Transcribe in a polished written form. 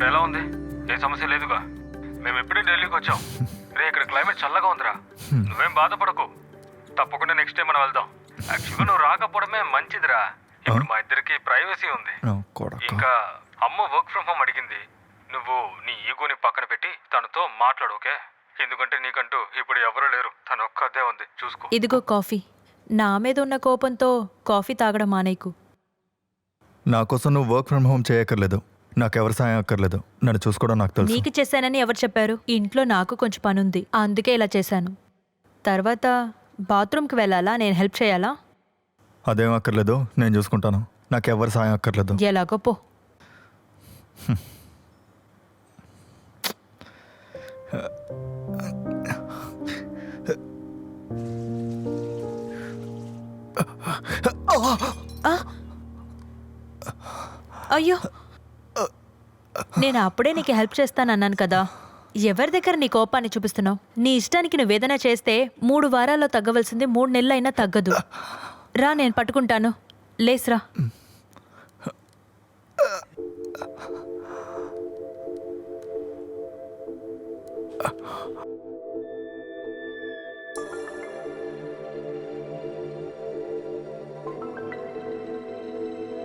ఇప్పుడు ఎలా ఉంది? ఏ సమస్య లేదుగా? మేము ఎప్పుడే ఢిల్లీకి వచ్చాం. రే ఇక్కడ క్లైమేట్ చల్లగా ఉందిరా. నువ్వేం బాధపడకు, తప్పకుండా నెక్స్ట్ టైం మనం వెళ్దాం. యాక్చువల్గా నువ్వు రాకపోవడమే మంచిదిరా. ఇప్పుడు మా ఇద్దరికి ప్రైవసీ ఉంది. ఇంకా అమ్మ వర్క్ ఫ్రమ్ హోమ్ అడిగింది. నువ్వు నీ ఈగోని పక్కన పెట్టి తనతో మాట్లాడు, ఓకే? ఎందుకంటే నీకంటూ ఇప్పుడు ఎవరు లేరు, తను ఒక్కదే ఉంది, చూసుకో. ఇదిగో కాఫీ. నా మీద ఉన్న కోపంతో కాఫీ తాగడం మానేకు. నా కోసం నువ్వు వర్క్ ఫ్రమ్ హోమ్ చేయక్కర్లేదు, నాకెవరి సాయం అక్కర్లేదు. నన్ను చూసుకోవడం నాకు తెలుసు. నీకు చేశానని ఎవరు చెప్పారు? ఇంట్లో నాకు కొంచెం పనుంది, అందుకే ఇలా చేశాను. తర్వాత బాత్రూమ్కి వెళ్ళాలా? నేను హెల్ప్ చేయాలా? అదేం అక్కర్లేదు, నేను చూసుకుంటాను. నాకెవరి సాయం అక్కర్లేదు. ఎలాగో పో. అయ్యో, నేను అప్పుడే నీకు హెల్ప్ చేస్తానన్నాను కదా. ఎవరి దగ్గర నీ కోపాన్ని చూపిస్తున్నావు? నీ ఇష్టానికి నువ్వేదైనా చేస్తే 3 వారాల్లో తగ్గవలసింది 3 నెలలైనా తగ్గదు. రా, నేను పట్టుకుంటాను. లేస్రా.